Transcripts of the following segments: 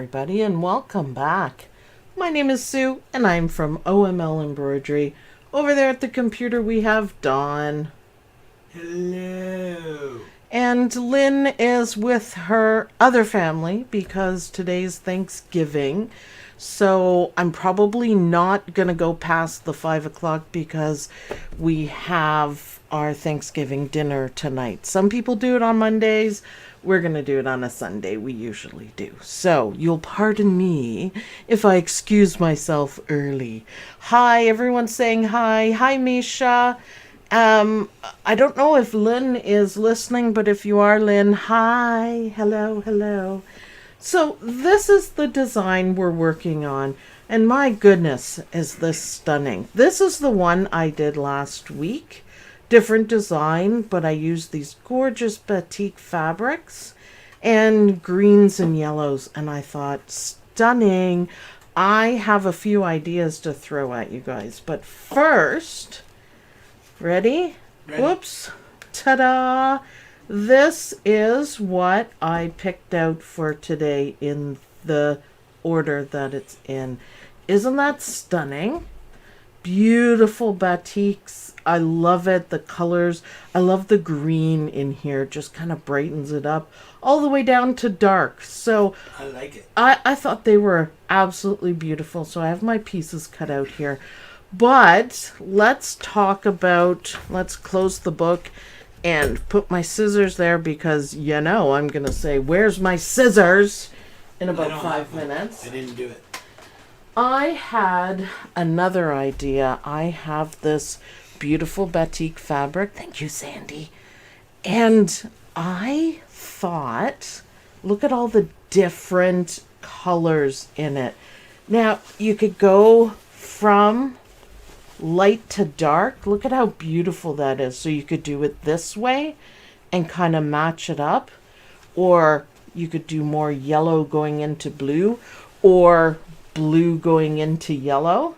everybody, and welcome back. My name is Sue, and I'm from OML Embroidery. Over there at the computer, we have Dawn. Hello. And Lynn is with her other family because today's Thanksgiving. So I'm probably not going to go past the 5 o'clock because we have our Thanksgiving dinner tonight. Some people do it on Mondays. We're going to do it on a Sunday. We usually do. So you'll pardon me if I excuse myself early. Hi, everyone's saying hi. Hi, Misha. I don't know if Lynn is listening, but if you are, Lynn, hi. Hello, hello. So this is the design we're working on. And my goodness, is this stunning. This is the one I did last week. Different design, but I used these gorgeous batik fabrics and greens and yellows, and I thought, stunning. I have a few ideas to throw at you guys, but first, ready? Whoops, ta-da! This is what I picked out for today in the order that it's in. Isn't that stunning? Beautiful batiks. I love it. The colors. I love the green in here. Just kind of brightens it up all the way down to dark. So I like it. I thought they were absolutely beautiful. So I have my pieces cut out here. But let's talk about, let's close the book and put my scissors there because, you know, I'm going to say, where's my scissors in about 5 minutes. I didn't do it. I had another idea. I have this beautiful batik fabric. Thank you, Sandy. And I thought, look at all the different colors in it. Now, you could go from light to dark. Look at how beautiful that is. So you could do it this way and kind of match it up. Or you could do more yellow going into blue, or blue going into yellow,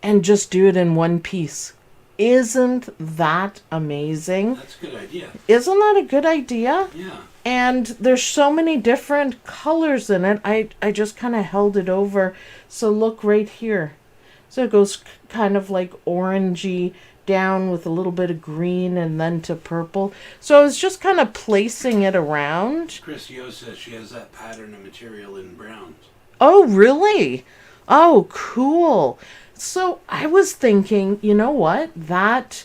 and just do it in one piece. Isn't that amazing? That's a good idea. Isn't that a good idea? Yeah. And there's so many different colors in it. I just kind of held it over. So look right here. So it goes kind of like orangey down with a little bit of green and then to purple. So I was just kind of placing it around. Chris Yo says she has that pattern of material in browns. Oh, really? Oh, cool. So I was thinking, you know what? That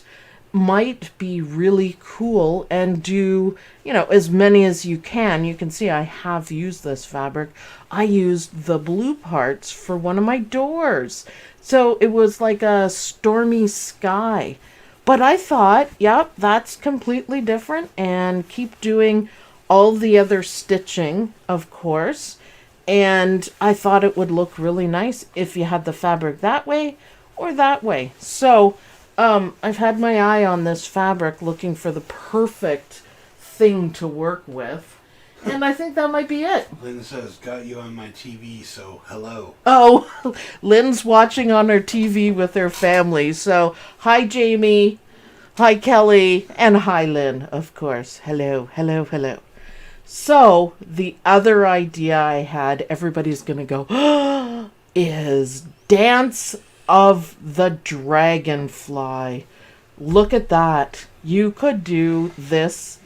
might be really cool, and do, you know, as many as you can. You can see I have used this fabric. I used the blue parts for one of my doors. So it was like a stormy sky. But I thought, yep, that's completely different, and keep doing all the other stitching, of course. And I thought it would look really nice if you had the fabric that way or that way. So I've had my eye on this fabric looking for the perfect thing to work with. And I think that might be it. Lynn says, got you on my TV, so hello. Oh, Lynn's watching on her TV with her family. So hi, Jamie. Hi, Kelly. And hi, Lynn, of course. Hello, hello, hello. So, the other idea I had, everybody's going to go, is Dance of the Dragonfly. Look at that. You could do this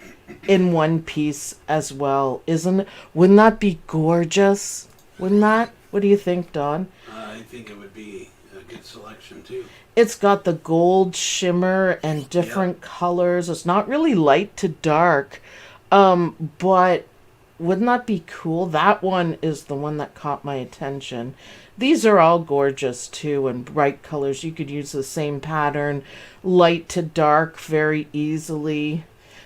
in one piece as well, isn't it? Wouldn't that be gorgeous? Wouldn't that? What do you think, Dawn? I think it would be a good selection, too. It's got the gold shimmer and different colors. It's not really light to dark. But wouldn't that be cool? That one is the one that caught my attention. These are all gorgeous too, and bright colors. You could use the same pattern, light to dark, very easily.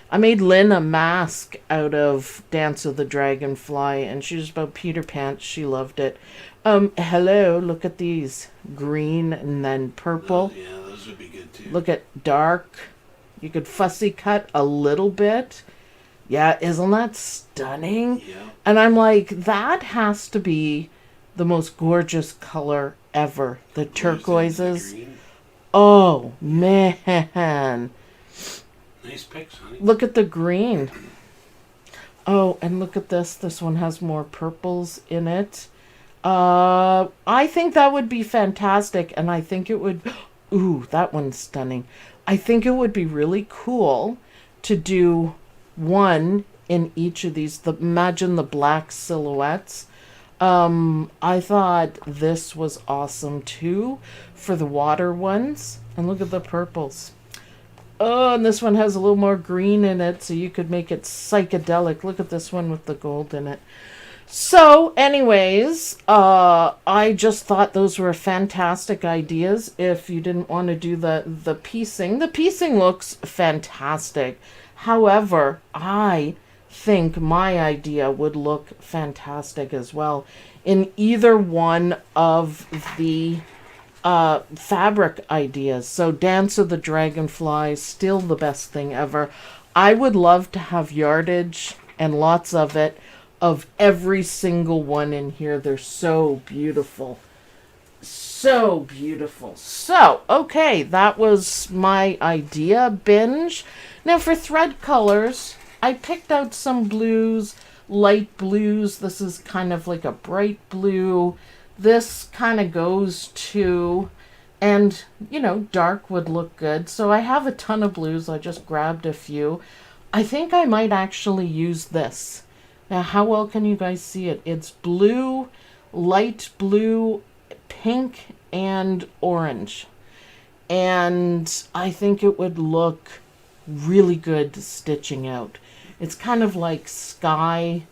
I made Lynn a mask out of Dance of the Dragonfly, and she was about Peter Pan. She loved it. Hello, look at these. Green and then purple. Yeah, those would be good too. Look at dark. You could fussy cut a little bit. Yeah, isn't that stunning? Yeah. And I'm like, that has to be the most gorgeous color ever. The turquoises. Oh, man. Nice picks, honey. Look at the green. Oh, and look at this. This one has more purples in it. I think that would be fantastic, and I think it would... Ooh, that one's stunning. I think it would be really cool to do one in each of these. Imagine the black silhouettes. I thought this was awesome too for the water ones. And look at the purples. Oh, and this one has a little more green in it, so you could make it psychedelic. Look at this one with the gold in it. So, anyways, I just thought those were fantastic ideas. If you didn't want to do the piecing looks fantastic. However, I think my idea would look fantastic as well in either one of the fabric ideas. So Dance of the Dragonfly, still the best thing ever. I would love to have yardage and lots of it, of every single one in here. They're so beautiful. So beautiful. So, okay, that was my idea binge. Now for thread colors, I picked out some blues, light blues. This is kind of like a bright blue. This kind of goes to, and you know, dark would look good. So I have a ton of blues. I just grabbed a few. I think I might actually use this. Now, how well can you guys see it? It's blue, light blue, pink, and orange. And I think it would look really good stitching out. It's kind of like sky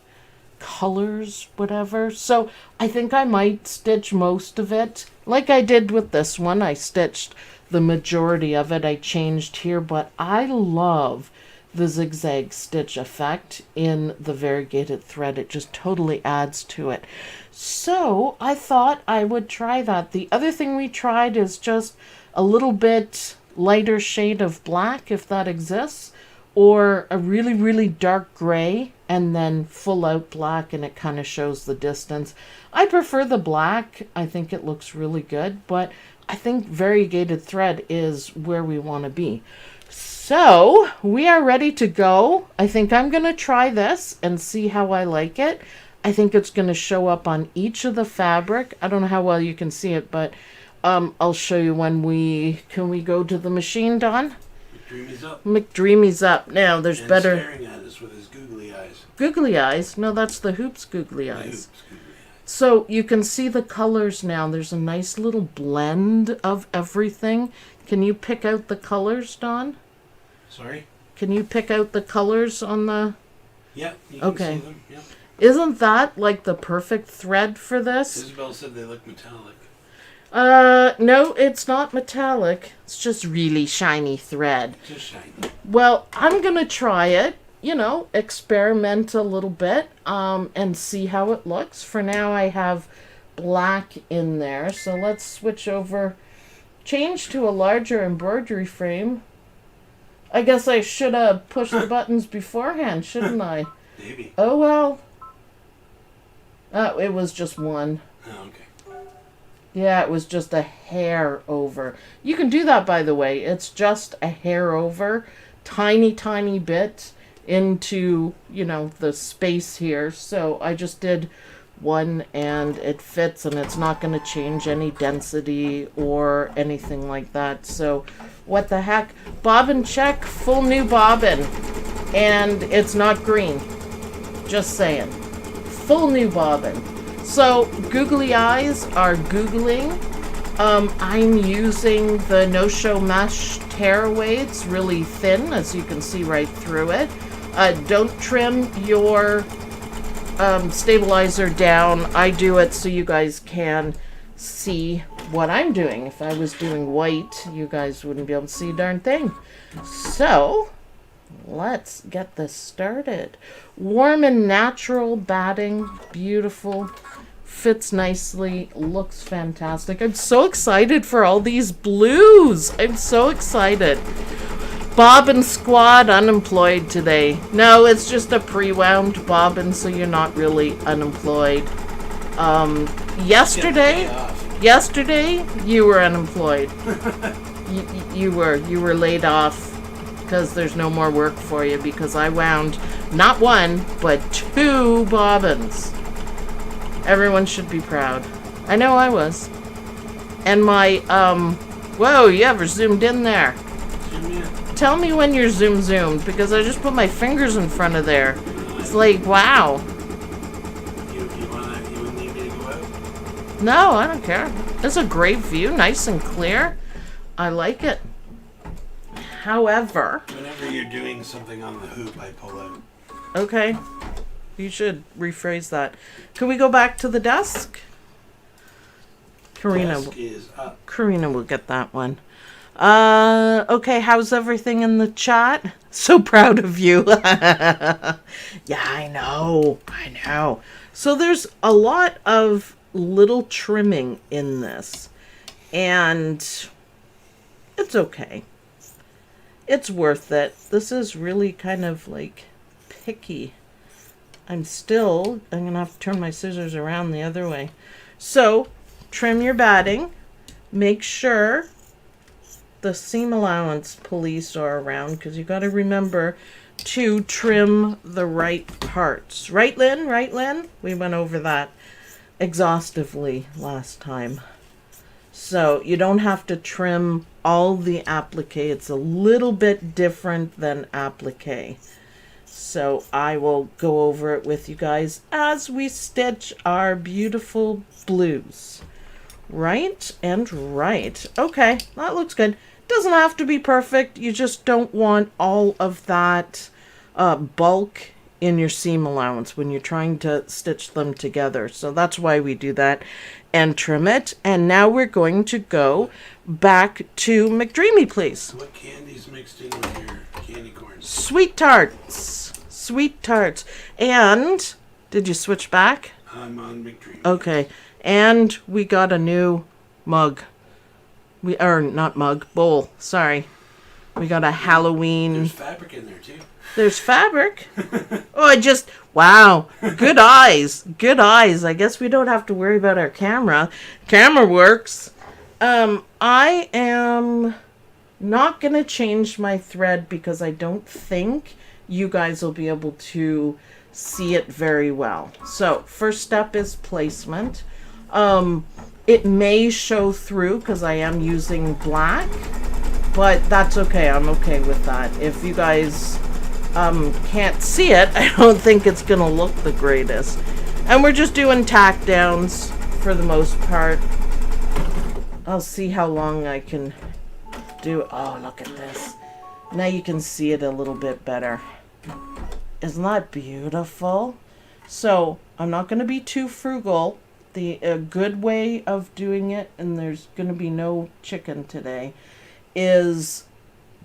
colors, whatever. So I think I might stitch most of it. Like I did with this one, I stitched the majority of it. I changed here, but I love the zigzag stitch effect in the variegated thread. It just totally adds to it. So I thought I would try that. The other thing we tried is just a little bit lighter shade of black, if that exists, or a really, really dark gray and then full out black, and it kind of shows the distance. I prefer the black. I think it looks really good, but I think variegated thread is where we want to be. So we are ready to go. I think I'm going to try this and see how I like it. I think it's going to show up on each of the fabric. I don't know how well you can see it, but I'll show you when can we go to the machine, Don? McDreamy's up. McDreamy's up. Now there's and better. Staring at us with his googly eyes. Googly eyes? No, that's the Hoops googly eyes. Hoops googly eyes. So you can see the colors now. There's a nice little blend of everything. Can you pick out the colors, Don? Sorry? Can you pick out the colors on the... Yeah, you can Okay. see them. Yeah. Isn't that like the perfect thread for this? Isabel said they look metallic. No, it's not metallic. It's just really shiny thread. Just shiny. Well, I'm gonna try it, you know, experiment a little bit, and see how it looks. For now, I have black in there, so let's switch over, change to a larger embroidery frame. I guess I should have pushed the buttons beforehand, shouldn't I? Maybe. Oh, well. It was just one. Oh, okay. Yeah, it was just a hair over. You can do that, by the way. It's just a hair over, tiny, tiny bit into, you know, the space here. So I just did one and it fits, and it's not going to change any density or anything like that. So what the heck? Bobbin check, full new bobbin. And it's not green. Just saying. Full new bobbin. So googly eyes are googling. I'm using the no-show mesh tearaway. It's really thin, as you can see right through it. Don't trim your stabilizer down. I do it so you guys can see what I'm doing. If I was doing white, you guys wouldn't be able to see a darn thing. So let's get this started. Warm and natural batting, beautiful, fits nicely, looks fantastic. I'm so excited for all these blues. I'm so excited. Bobbin squad unemployed today. No, it's just a pre-wound bobbin, so you're not really unemployed. Yesterday you were unemployed. you were laid off because there's no more work for you, because I wound Not one, but 2 bobbins. Everyone should be proud. I know I was. And my, whoa, you ever zoomed in there? Zoom in. Tell me when you're zoomed, because I just put my fingers in front of there. It's like, wow. You wouldn't need me to go out? No, I don't care. It's a great view, nice and clear. I like it. However... Whenever you're doing something on the hoop, I pull out. Okay. You should rephrase that. Can we go back to the desk? Desk is up. Karina will get that one. Okay, how's everything in the chat? So proud of you. Yeah, I know. So there's a lot of little trimming in this. And it's okay. It's worth it. This is really kind of like picky. I'm going to have to turn my scissors around the other way. So, trim your batting. Make sure the seam allowance police are around, because you got to remember to trim the right parts. Right, Lynn? Right, Lynn? We went over that exhaustively last time. So, you don't have to trim all the applique. It's a little bit different than applique. So I will go over it with you guys as we stitch our beautiful blues. Right and right. Okay, that looks good. Doesn't have to be perfect. You just don't want all of that bulk in your seam allowance when you're trying to stitch them together. So that's why we do that and trim it. And now we're going to go back to McDreamy, please. What candy's mixed in with your candy corn? Sweet tarts. Sweet tarts. And did you switch back? I'm on McDreamy. Okay. And we got a new mug. Not mug, bowl. Sorry. We got a Halloween. There's fabric in there too. There's fabric. Wow. Good eyes. Good eyes. I guess we don't have to worry about our camera. Camera works. I am not going to change my thread because I don't think you guys will be able to see it very well. So first step is placement. It may show through because I am using black, but that's okay. I'm okay with that. If you guys can't see it, I don't think it's gonna look the greatest. And we're just doing tack downs for the most part. I'll see how long I can do. Oh, look at this. Now you can see it a little bit better. Isn't that beautiful? So I'm not going to be too frugal. A good way of doing it, and there's going to be no chicken today, is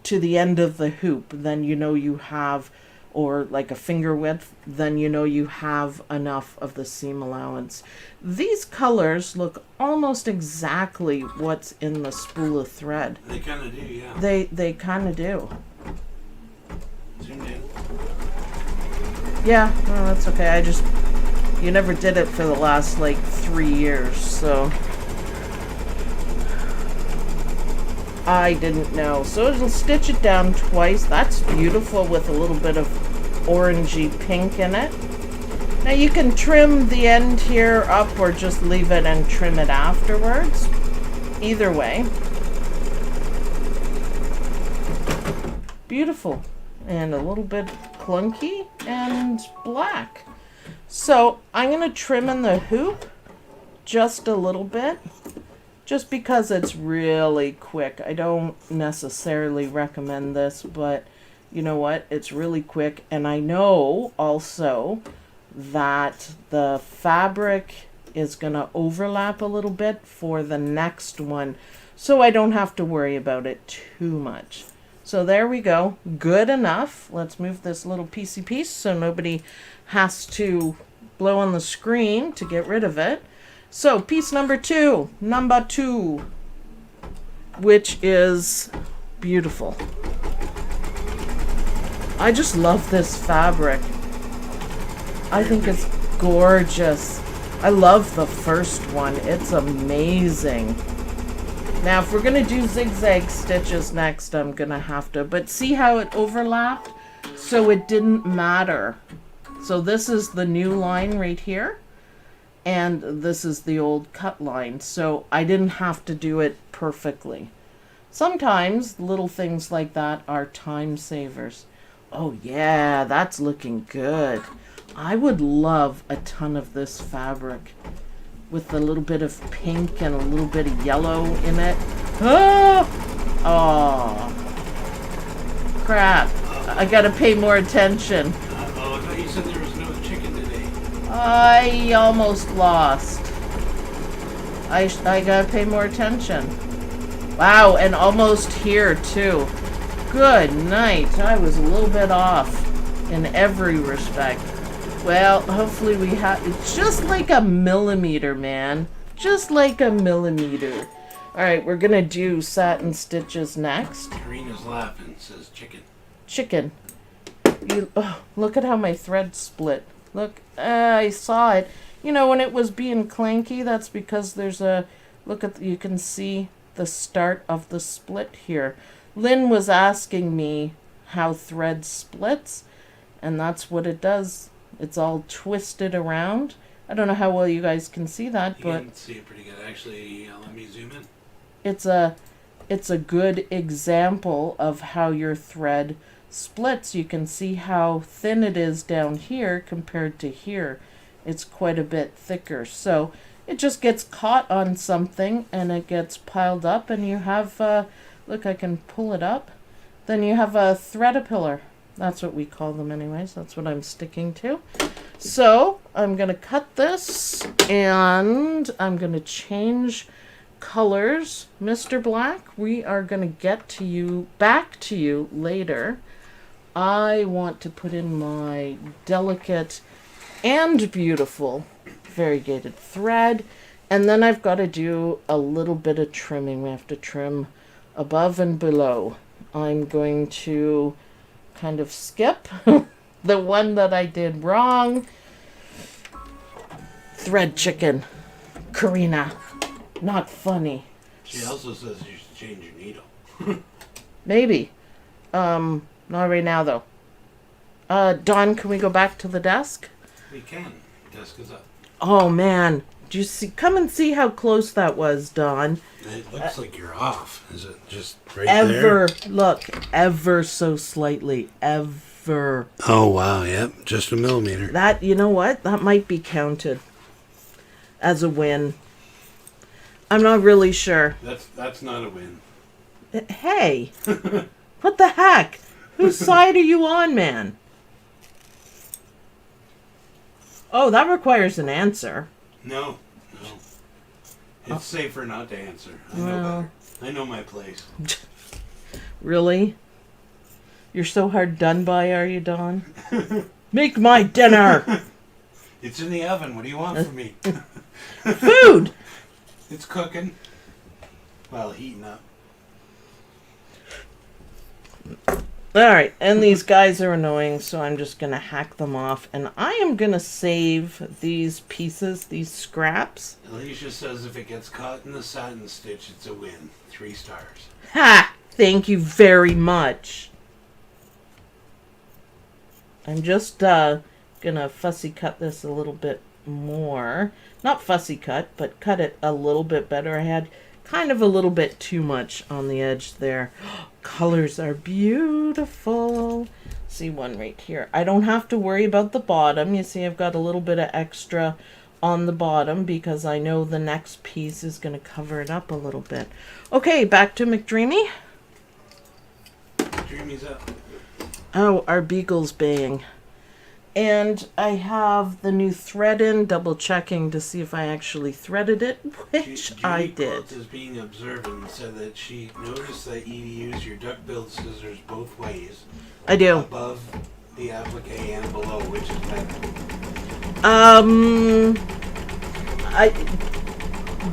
to the end of the hoop. Then you know you have, or like a finger width, then you know you have enough of the seam allowance. These colors look almost exactly what's in the spool of thread. They kind of do, yeah. They kind of do. Zoomed in. Yeah, well, that's okay. You never did it for the last like 3 years, so I didn't know. So it'll stitch it down twice. That's beautiful with a little bit of orangey pink in it. Now you can trim the end here up or just leave it and trim it afterwards. Either way. Beautiful. And a little bit clunky and black. So I'm going to trim in the hoop just a little bit, just because it's really quick. I don't necessarily recommend this, but you know what? It's really quick. And I know also that the fabric is going to overlap a little bit for the next one, so I don't have to worry about it too much. So there we go. Good enough. Let's move this little piecey piece so nobody has to blow on the screen to get rid of it. So piece number two, which is beautiful. I just love this fabric. I think it's gorgeous. I love the first one. It's amazing. Now, if we're going to do zigzag stitches next, I'm going to have to. But see how it overlapped? So it didn't matter. So this is the new line right here. And this is the old cut line. So I didn't have to do it perfectly. Sometimes little things like that are time savers. Oh yeah, that's looking good. I would love a ton of this fabric with a little bit of pink and a little bit of yellow in it. Oh, oh. Crap. I gotta pay more attention. Oh, I thought you said there was no chicken today. I almost lost. I gotta pay more attention. Wow, and almost here too. Good night. I was a little bit off in every respect. Well, hopefully we have... It's just like a millimeter, man. Just like a millimeter. Alright, we're gonna do satin stitches next. Karina's laughing, says chicken. Chicken. Look at how my thread split. Look, I saw it. You know, when it was being clanky, that's because there's a... Look at... You can see the start of the split here. Lynn was asking me how thread splits, and that's what it does. It's all twisted around. I don't know how well you guys can see that, You but can see it pretty good. Actually, let me zoom in. it's a good example of how your thread splits. You can see how thin it is down here compared to here. It's quite a bit thicker. So it just gets caught on something and it gets piled up, and you have look, I can pull it up. Then you have a thread-a-pillar. That's what we call them anyways. That's what I'm sticking to. So I'm going to cut this and I'm going to change colors. Mr. Black, we are going to get to you, back to you later. I want to put in my delicate and beautiful variegated thread. And then I've got to do a little bit of trimming. We have to trim above and below. I'm going to kind of skip the one that I did wrong. Thread chicken. Karina. Not funny. She also says you should change your needle. Maybe. Not right now though. Dawn, can we go back to the desk? We can. Desk is up. Oh man. Do you see? Come and see how close that was, Dawn. It looks like you're off. Is it just right Ever. there? Look, ever so slightly. Ever. Oh, wow. Yep. Just a millimeter. That, you know what? That might be counted as a win. I'm not really sure. That's not a win. Hey, what the heck? Whose side are you on, man? Oh, that requires an answer. No. It's safer not to answer. I know better. I know my place. Really? You're so hard done by, are you, Dawn? Make my dinner! It's in the oven. What do you want from me? Food! It's cooking. Well, heating up. Alright, and these guys are annoying, so I'm just going to hack them off. And I am going to save these pieces, these scraps. Alicia says if it gets caught in the satin stitch, it's a win. 3 stars. Ha! Thank you very much. I'm just going to fussy cut this a little bit more. Not fussy cut, but cut it a little bit better. I had kind of a little bit too much on the edge there. Colors are beautiful. See one right here. I don't have to worry about the bottom. You see I've got a little bit of extra on the bottom because I know the next piece is going to cover it up a little bit. Okay, back to McDreamy. McDreamy's up. Oh, our beagle's baying. And I have the new thread in, double checking to see if I actually threaded it, which I did. Quilt is being observant and said that she noticed that you use your duck-billed scissors both ways. I do. Above the applique and below, which is better.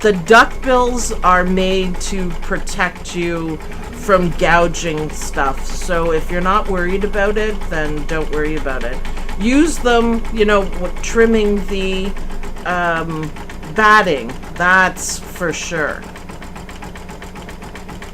The duckbills are made to protect you from gouging stuff. So if you're not worried about it, then don't worry about it. Use them, you know, trimming the batting. That's for sure.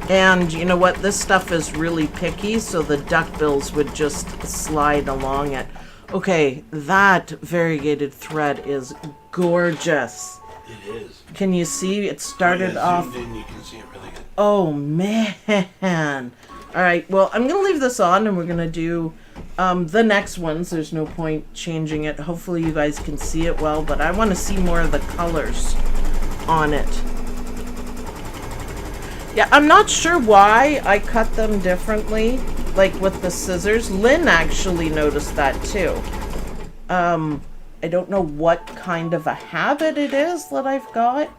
And you know what? This stuff is really picky, so the duckbills would just slide along it. Okay, that variegated thread is gorgeous. It is. Can you see? It started off... Zoomed in, you can see it really good. Oh, man. All right, well, I'm going to leave this on, and we're going to do the next ones. There's no point changing it. Hopefully you guys can see it well, but I want to see more of the colors on it. Yeah, I'm not sure why I cut them differently, like with the scissors. Lynn actually noticed that too. I don't know what kind of a habit it is that I've got,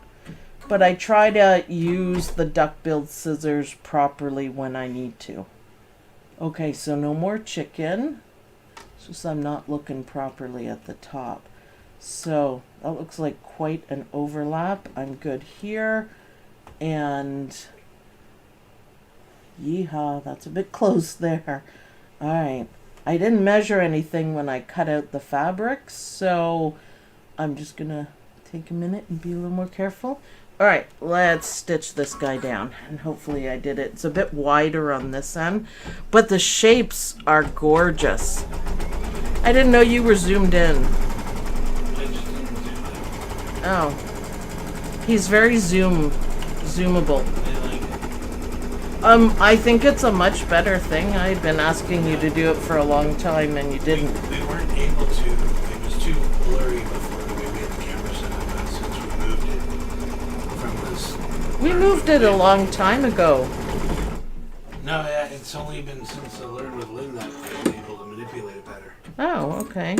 but I try to use the duck-billed scissors properly when I need to. Okay, so no more chicken. It's just I'm not looking properly at the top. So that looks like quite an overlap. I'm good here. And yeehaw, that's a bit close there. All right. I didn't measure anything when I cut out the fabric, so I'm just going to take a minute and be a little more careful. All right, let's stitch this guy down, and hopefully I did it. It's a bit wider on this end, but the shapes are gorgeous. I didn't know you were zoomed in. Oh, he's very zoomable. I think it's a much better thing. I've been asking you to do it for a long time, and you didn't. We weren't able to. It was too blurry before the way we had the camera set up since we moved it from this. We moved it a long time ago. No, yeah, it's only been since I learned with Lynn that I've been able to manipulate it better. Oh, okay.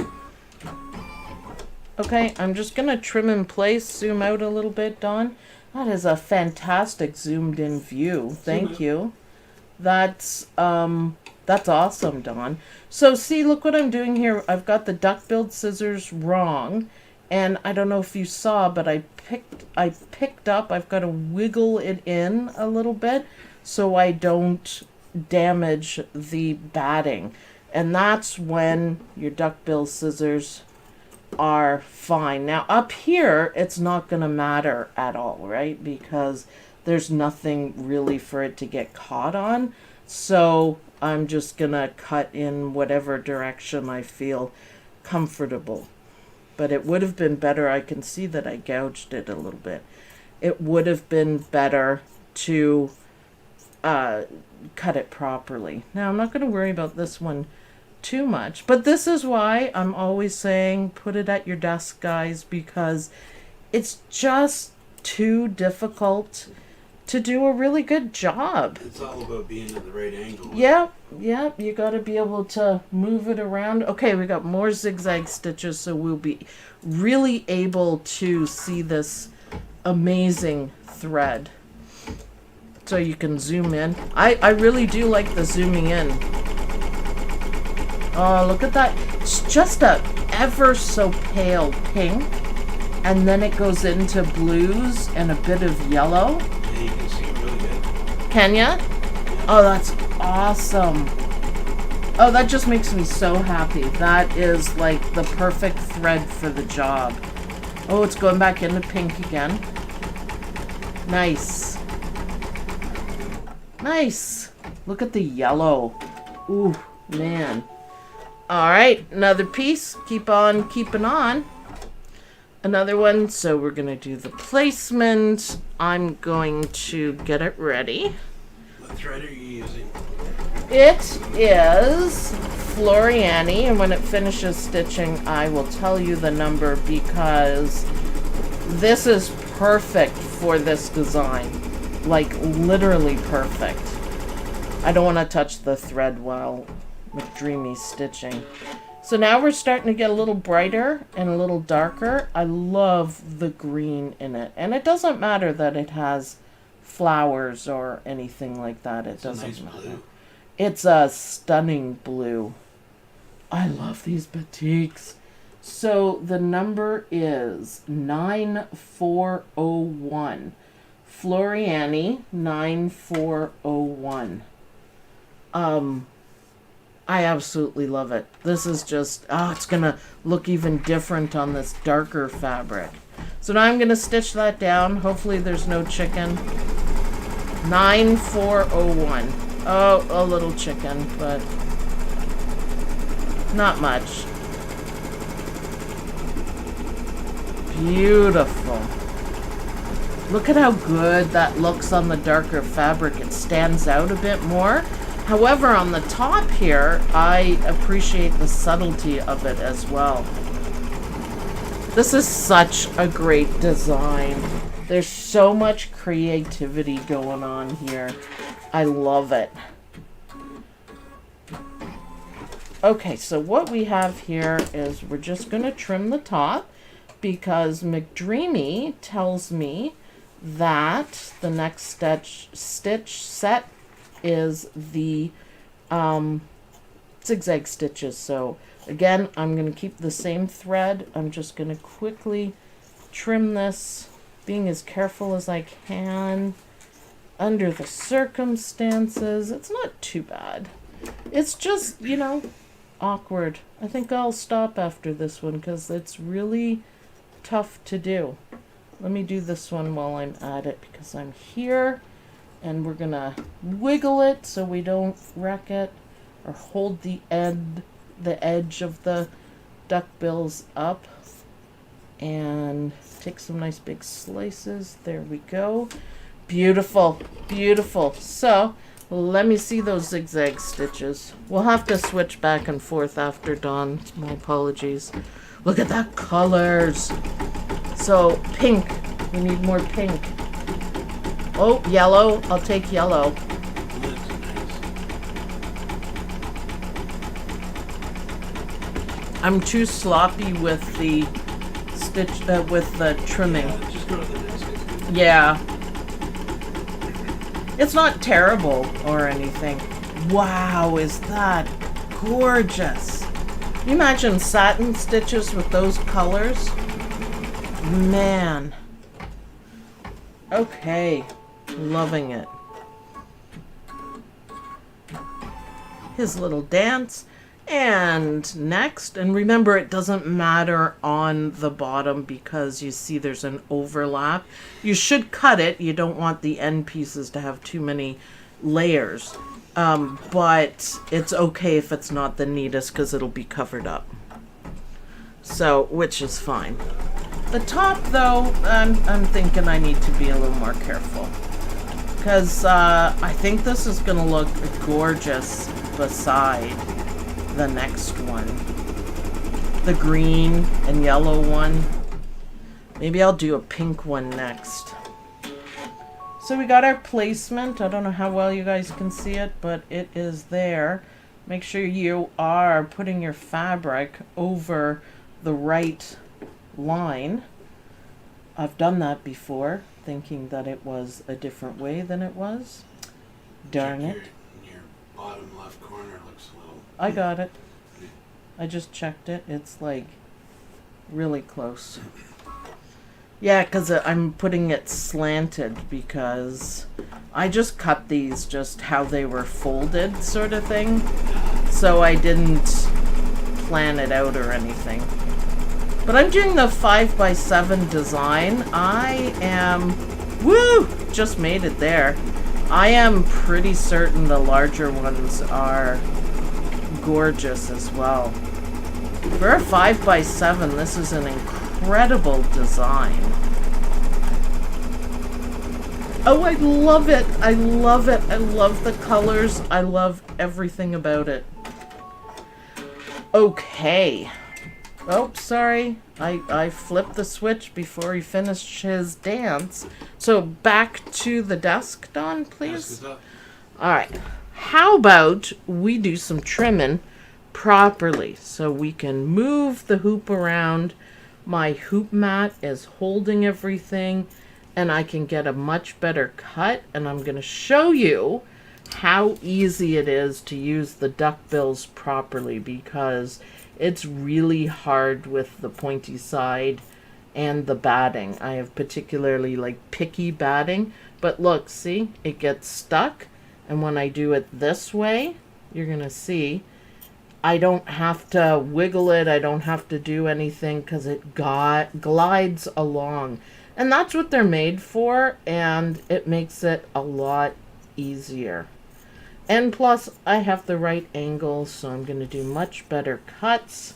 Okay, I'm just going to trim in place, zoom out a little bit, Dawn. That is a fantastic zoomed in view. Thank you. That's awesome, Dawn. So see, look what I'm doing here. I've got the duck-billed scissors wrong, and I don't know if you saw, but I picked up, I've got to wiggle it in a little bit so I don't damage the batting. And that's when your duck-bill scissors are fine. Now up here it's not going to matter at all, right? Because there's nothing really for it to get caught on. So I'm just going to cut in whatever direction I feel comfortable. But it would have been better. I can see that I gouged it a little bit. It would have been better to cut it properly. Now I'm not going to worry about this one too much, but this is why I'm always saying put it at your desk, guys, because it's just too difficult to do a really good job. It's all about being at the right angle. Yeah, you got to be able to move it around. Okay, we got more zigzag stitches, so we'll be really able to see this amazing thread. So you can zoom in. I really do like the zooming in. Oh, look at that. It's just a ever so pale pink. And then it goes into blues and a bit of yellow. Yeah, you can see it really good. Can ya? Oh, that's awesome. Oh, that just makes me so happy. That is like the perfect thread for the job. Oh, it's going back into pink again. Nice. Nice. Look at the yellow. Ooh, man. All right, another piece. Keep on keeping on. Another one. So we're going to do the placement. I'm going to get it ready. What thread are you using? It is Floriani, and when it finishes stitching, I will tell you the number because this is perfect for this design. Like, literally perfect. I don't want to touch the thread while McDreamy stitching. So now we're starting to get a little brighter and a little darker. I love the green in it. And it doesn't matter that it has flowers or anything like that. It doesn't matter. Blue. It's a stunning blue. I love these batiks. So the number is 9401. Floriani 9401. I absolutely love it. This is just, it's going to look even different on this darker fabric. So now I'm going to stitch that down. Hopefully there's no chicken. 9401. Oh, a little chicken, but not much. Beautiful. Look at how good that looks on the darker fabric. It stands out a bit more. However, on the top here, I appreciate the subtlety of it as well. This is such a great design. There's so much creativity going on here. I love it. Okay, so what we have here is we're just going to trim the top because McDreamy tells me that the next stitch set is the zigzag stitches. So again, I'm going to keep the same thread. I'm just going to quickly trim this, being as careful as I can under the circumstances. It's not too bad. It's just, you know, awkward. I think I'll stop after this one because it's really tough to do. Let me do this one while I'm at it because I'm here, and we're gonna wiggle it so we don't wreck it or hold the edge of the duck bills up, and take some nice big slices. There we go. Beautiful, beautiful. So let me see those zigzag stitches. We'll have to switch back and forth after Dawn. My apologies. Look at that colors. So pink, we need more pink. Oh, yellow, I'll take yellow. I'm too sloppy with the stitch, with the trimming. Yeah, just go to the desk. Yeah. It's not terrible or anything. Wow, is that gorgeous. Can you imagine satin stitches with those colors? Man. Okay. Loving it. His little dance. And next, and remember it doesn't matter on the bottom because you see there's an overlap. You should cut it. You don't want the end pieces to have too many layers. But it's okay if it's not the neatest because it'll be covered up. So, which is fine. The top though, I'm thinking I need to be a little more careful. Because I think this is going to look gorgeous beside the next one. The green and yellow one. Maybe I'll do a pink one next. So we got our placement. I don't know how well you guys can see it, but it is there. Make sure you are putting your fabric over the right line. I've done that before, thinking that it was a different way than it was. Darn it. Your bottom left corner looks a little... I got it. I just checked it. It's like really close. Yeah, because I'm putting it slanted because I just cut these just how they were folded sort of thing. So I didn't plan it out or anything. But I'm doing the 5x7 design. I am, woo, just made it there. I am pretty certain the larger ones are gorgeous as well. For a 5x7, this is an incredible design. Oh, I love it. I love it. I love the colors. I love everything about it. Okay. Oh, sorry. I flipped the switch before he finished his dance. So back to the desk, Dawn, please. Alright. How about we do some trimming properly so we can move the hoop around. My hoop mat is holding everything and I can get a much better cut, and I'm going to show you how easy it is to use the duck bills properly because it's really hard with the pointy side and the batting. I have particularly like picky batting, but look, see, it gets stuck, and when I do it this way, you're gonna see I don't have to wiggle it, I don't have to do anything because it glides along. And that's what they're made for, and it makes it a lot easier. And plus, I have the right angle, so I'm going to do much better cuts,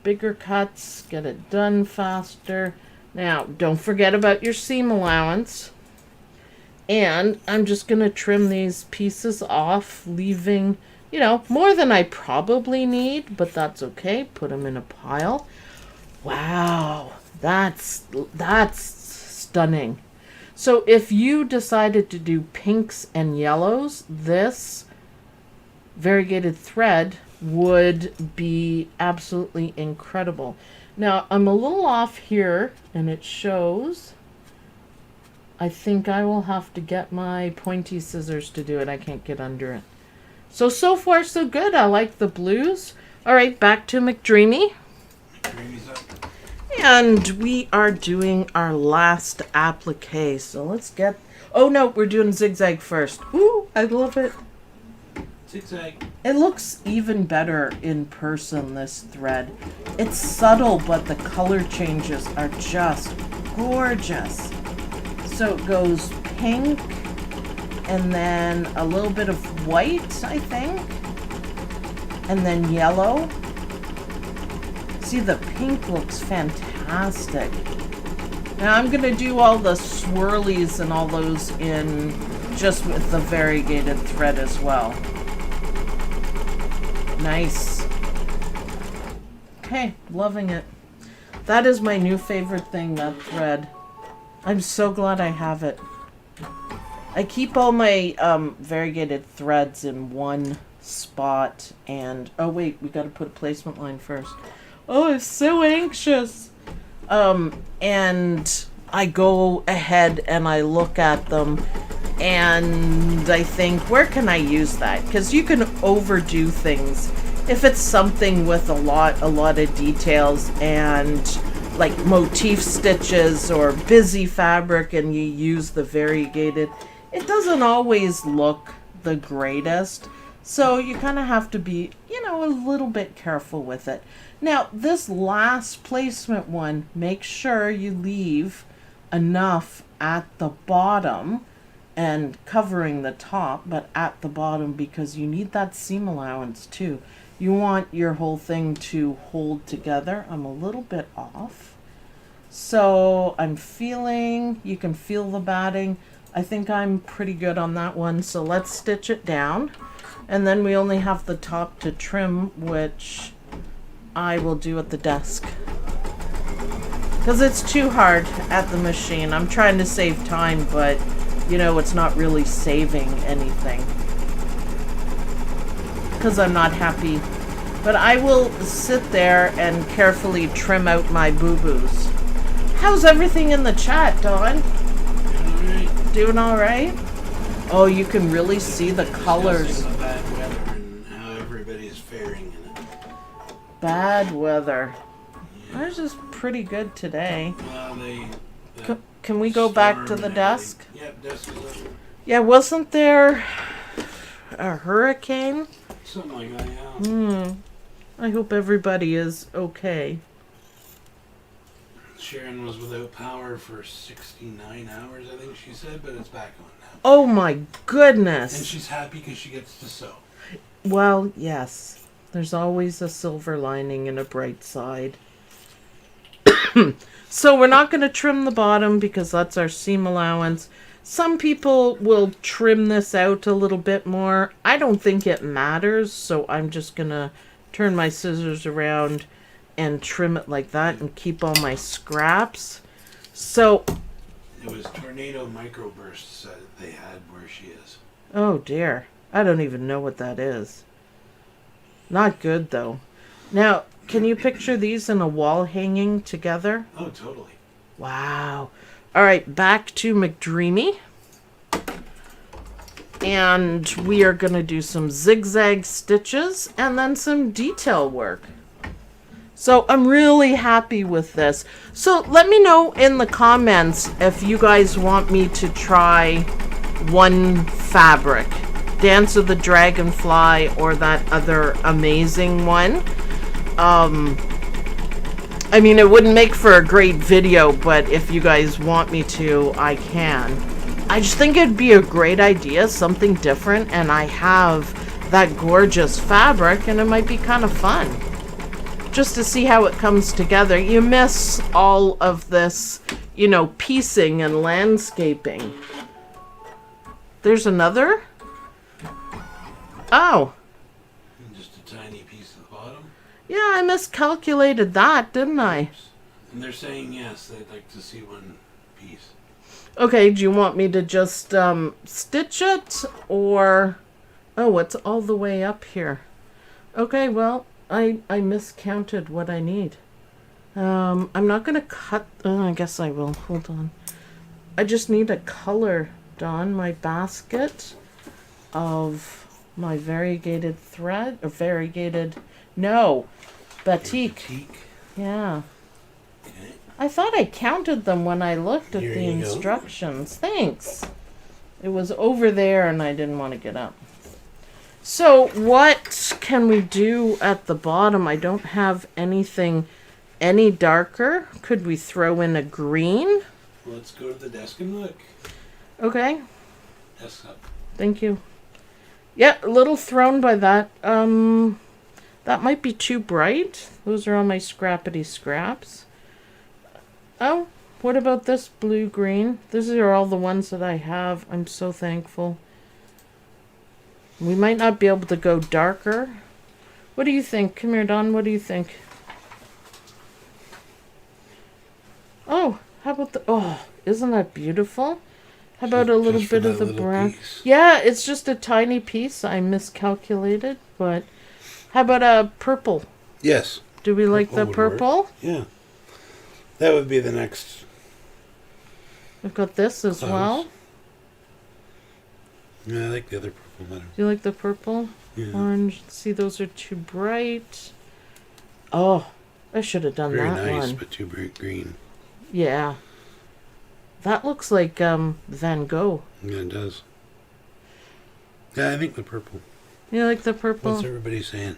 bigger cuts, get it done faster. Now, don't forget about your seam allowance. And I'm just going to trim these pieces off, leaving, you know, more than I probably need, but that's okay. Put them in a pile. Wow, that's stunning. So if you decided to do pinks and yellows, this variegated thread would be absolutely incredible. Now, I'm a little off here, and it shows. I think I will have to get my pointy scissors to do it. I can't get under it. So far, so good. I like the blues. All right, back to McDreamy. McDreamy's up. And we are doing our last applique. So let's get... Oh, no, we're doing zigzag first. Ooh, I love it. Zigzag. It looks even better in person, this thread. It's subtle, but the color changes are just gorgeous. So it goes pink, and then a little bit of white, I think, and then yellow. See, the pink looks fantastic. Now I'm going to do all the swirlies and all those in just with the variegated thread as well. Nice. Okay, loving it. That is my new favorite thing, that thread. I'm so glad I have it. I keep all my variegated threads in one spot, and oh wait, we got to put a placement line first. Oh, I'm so anxious. And I go ahead and I look at them, and I think, where can I use that? Because you can overdo things if it's something with a lot of details and like motif stitches or busy fabric, and you use the variegated, it doesn't always look the greatest. So you kind of have to be, you know, a little bit careful with it. Now, this last placement one, make sure you leave enough at the bottom and covering the top, but at the bottom, because you need that seam allowance too. You want your whole thing to hold together. I'm a little bit off. So I'm feeling, you can feel the batting. I think I'm pretty good on that one. So let's stitch it down. And then we only have the top to trim, which I will do at the desk. Because it's too hard at the machine. I'm trying to save time, but you know, it's not really saving anything. Because I'm not happy. But I will sit there and carefully trim out my boo-boos. How's everything in the chat, Dawn? Doing all right? Oh, you can really see the colors. The bad weather and how everybody's faring in it. Bad weather. Ours is pretty good today. Well, can we go back to the desk? Yep, desk is up. Yeah, wasn't there a hurricane? Something like that, yeah. I hope everybody is okay. Sharon was without power for 69 hours, I think she said, but it's back on now. Oh my goodness. And she's happy because she gets to sew. Well, yes. There's always a silver lining and a bright side. So we're not going to trim the bottom because that's our seam allowance. Some people will trim this out a little bit more. I don't think it matters, so I'm just going to turn my scissors around and trim it like that and keep all my scraps. So it was tornado microbursts that they had where she is. Oh dear. I don't even know what that is. Not good though. Now, can you picture these in a wall hanging together? Oh, totally. Wow. All right, back to McDreamy. And we are going to do some zigzag stitches and then some detail work. So I'm really happy with this. So let me know in the comments if you guys want me to try one fabric. Dance of the Dragonfly or that other amazing one. I mean, it wouldn't make for a great video, but if you guys want me to, I can. I just think it'd be a great idea, something different, and I have that gorgeous fabric, and it might be kind of fun. Just to see how it comes together. You miss all of this, you know, piecing and landscaping. There's another? Oh. Just a tiny piece at the bottom. Yeah, I miscalculated that, didn't I? And they're saying yes, they'd like to see one piece. Okay, do you want me to just stitch it, or... Oh, it's all the way up here. Okay, well, I miscounted what I need. I'm not going to cut... I guess I will. Hold on. I just need a color, Dawn, my basket of my variegated thread, or variegated... No, batik. Batik. Yeah. Okay. I thought I counted them when I looked at Here the you go. instructions. Thanks. It was over there and I didn't want to get up. So what can we do at the bottom? I don't have anything any darker. Could we throw in a green? Let's go to the desk and look. Okay. Desk up. Thank you. Yeah, a little thrown by that. That might be too bright. Those are all my scrappity scraps. Oh, what about this blue-green? These are all the ones that I have. I'm so thankful. We might not be able to go darker. What do you think? Come here, Don. What do you think? Oh, how about the... Oh, isn't that beautiful? How about a little Just for bit of that the little brown? piece. Yeah, it's just a tiny piece. I miscalculated, but... How about a purple? Yes. Do we like the Purple would work. purple? Yeah. That would be the next. We've got this as Close. well. Yeah, I like the other purple better. Do you like the purple? Yeah. Orange. See, those are too bright. Oh, I should have done Very that nice, one. but too bright green. Yeah. That looks like Van Gogh. Yeah, it does. Yeah, I think the purple. You like the purple? What's everybody saying?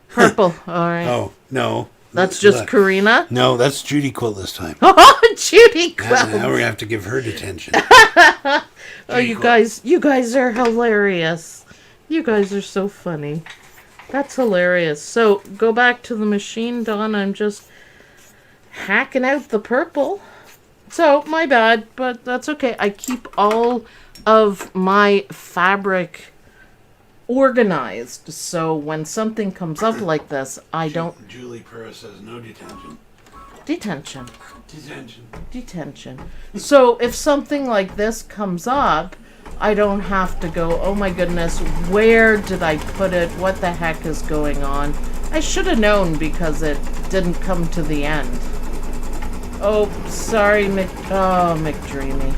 Purple. All right. Oh, no. That's just Look. Karina. No, that's Judy Quilt this time. Oh, Judy Now Quilt. we're going to have to give her detention. Oh, Judy you Quilt. guys are hilarious. You guys are so funny. That's hilarious. So, go back to the machine, Dawn. I'm just hacking out the purple. So, my bad, but that's okay. I keep all of my fabric organized, so when something comes up like this, I don't... Julie Purr says no detention. Detention. Detention. So if something like this comes up, I don't have to go, oh my goodness, where did I put it? What the heck is going on? I should have known because it didn't come to the end. Oh, sorry, McDreamy.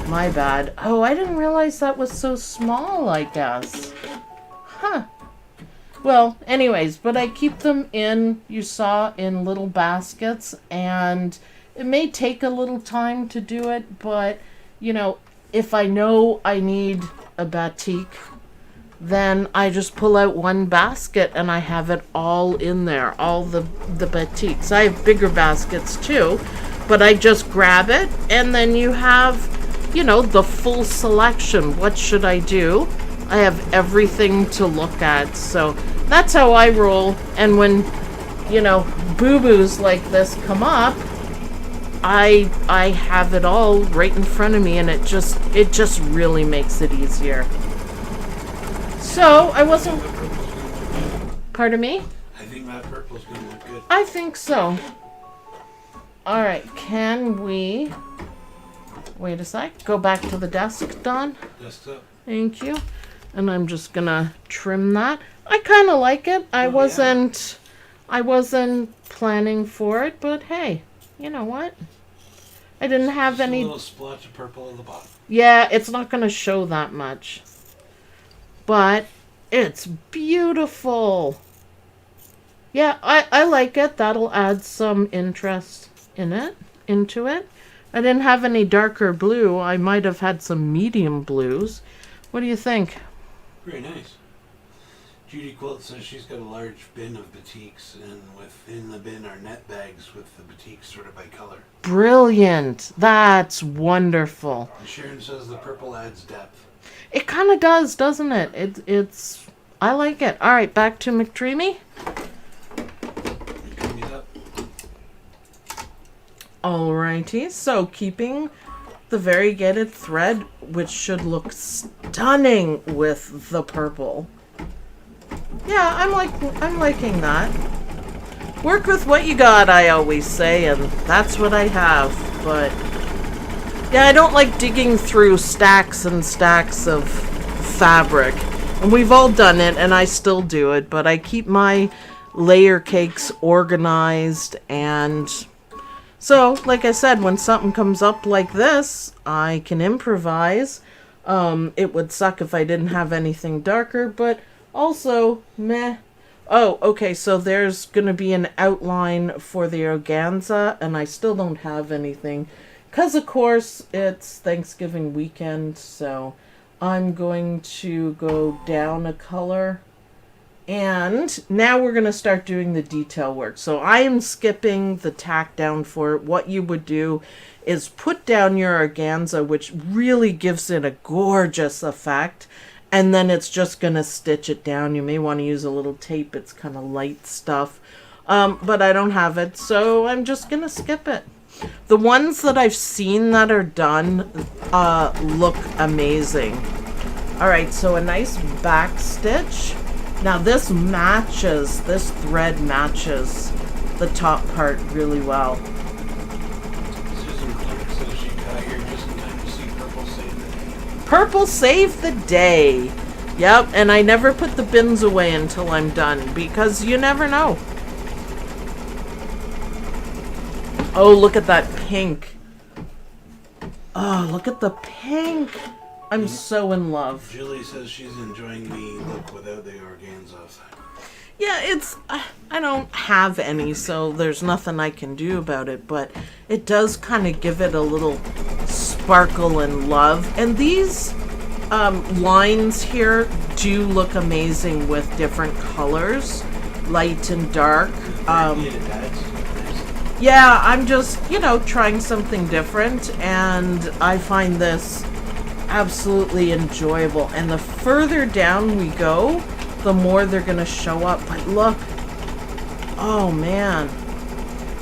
My bad. Oh, I didn't realize that was so small, I guess. Huh. Well, anyways, but I keep them in, you saw, in little baskets, and it may take a little time to do it, but, you know, if I know I need a batik, then I just pull out one basket and I have it all in there, all the batiks. I have bigger baskets too, but I just grab it, and then you have... You know, the full selection. What should I do? I have everything to look at. So that's how I roll. And when, you know, boo-boos like this come up, I have it all right in front of me, and it just really makes it easier. So I wasn't... Pardon me? I think that purple's going to look good. I think so. All right, can we... Wait a sec. Go back to the desk, Don. Desk up. Thank you. And I'm just gonna trim that. I kind of like it. I wasn't planning for it, but hey, you know what? I didn't have Just any... a little splotch of purple at the bottom. Yeah, it's not gonna show that much. But it's beautiful. Yeah, I like it. That'll add some interest into it. I didn't have any darker blue. I might have had some medium blues. What do you think? Very nice. Judy Quilt says she's got a large bin of batiks, and within the bin are net bags with the batiks sorted by color. Brilliant. That's wonderful. And Sharon says the purple adds depth. It kind of does, doesn't it? It's I like it. All right, back to McDreamy. McDreamy's up. Alrighty, so keeping the variegated thread, which should look stunning with the purple. Yeah, I'm liking that. Work with what you got, I always say, and that's what I have. But yeah, I don't like digging through stacks and stacks of fabric. And we've all done it, and I still do it, but I keep my layer cakes organized. And so, like I said, when something comes up like this, I can improvise. It would suck if I didn't have anything darker, but also, meh. Oh, okay, so there's going to be an outline for the organza, and I still don't have anything. Because, of course, it's Thanksgiving weekend, so I'm going to go down a color. And now we're going to start doing the detail work. So I am skipping the tack down for it. What you would do is put down your organza, which really gives it a gorgeous effect. And then it's just going to stitch it down. You may want to use a little tape. It's kind of light stuff. But I don't have it, so I'm just going to skip it. The ones that I've seen that are done look amazing. All right, so a nice back stitch. Now this thread matches the top part really well. Susan Clark says she got here just in time to see Purple save the day. Purple save the day. Yep, and I never put the bins away until I'm done because you never know. Oh, look at that pink. Oh, look at the pink. I'm so in love. Julie says she's enjoying the look without the organza effect. Yeah, it's... I don't have any, so there's nothing I can do about it, but it does kind of give it a little sparkle and love. And these lines here do look amazing with different colors, light and dark. Yeah, I'm just, trying something different, and I find this absolutely enjoyable. And the further down we go, the more they're going to show up. But look, oh man,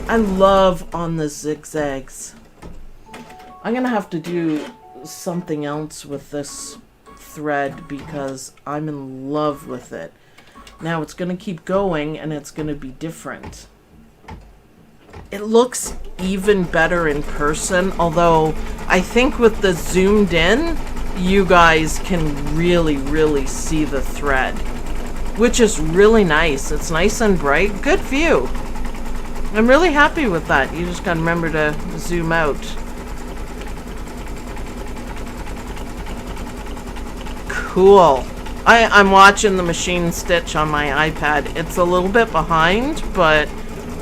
I love on the zigzags. I'm going to have to do something else with this thread because I'm in love with it. Now it's going to keep going and it's going to be different. It looks even better in person, although I think with the zoomed in, you guys can really, really see the thread, which is really nice. It's nice and bright. Good view. I'm really happy with that. You just gotta remember to zoom out. Cool. I'm watching the machine stitch on my iPad. It's a little bit behind, but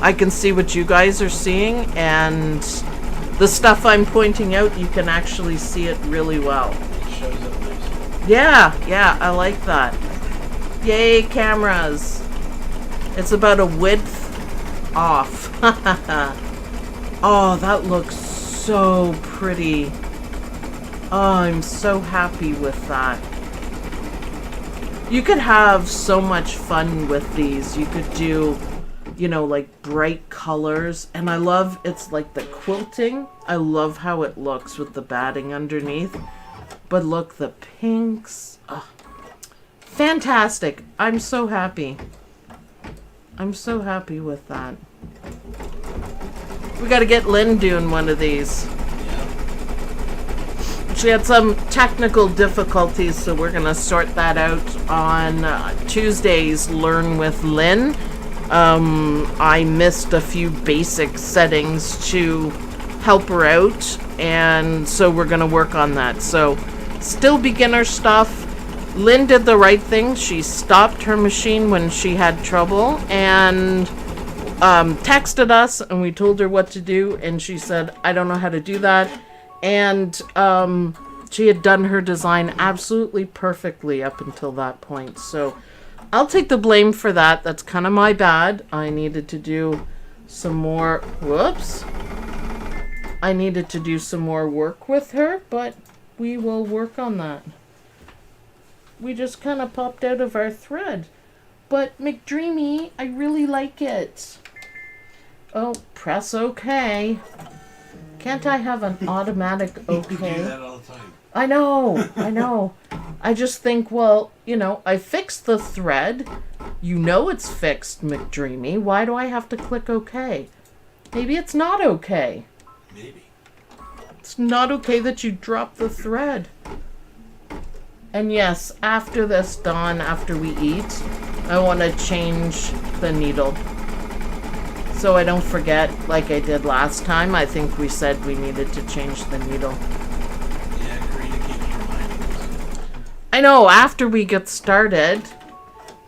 I can see what you guys are seeing, and the stuff I'm pointing out, you can actually see it really well. It shows up nicely. Yeah, I like that. Yay, cameras. It's about a width off. Oh, that looks so pretty. Oh, I'm so happy with that. You could have so much fun with these. You could do, like bright colors. And I love, it's like the quilting. I love how it looks with the batting underneath. But look, the pinks. Oh, fantastic. I'm so happy. I'm so happy with that. We got to get Lynn doing one of these. She had some technical difficulties, so we're going to sort that out on Tuesday's Learn with Lynn. I missed a few basic settings to help her out, and so we're going to work on that. So, still beginner stuff. Lynn did the right thing. She stopped her machine when she had trouble and texted us, and we told her what to do, and she said, I don't know how to do that. And she had done her design absolutely perfectly up until that point. So I'll take the blame for that. That's kind of my bad. I needed to do some more, whoops. I needed to do some more work with her, but we will work on that. We just kind of popped out of our thread. But McDreamy, I really like it. Oh, press OK. Can't I have an automatic OK? You do that all the time. I know, I know. I just think, well, you know, I fixed the thread. You know it's fixed, McDreamy. Why do I have to click OK? Maybe it's not OK. Maybe. It's not okay that you drop the thread. And yes, after this, Dawn, after we eat, I want to change the needle. So I don't forget, like I did last time. I think we said we needed to change the needle. Yeah, Karina keeps reminding us. I know, after we get started.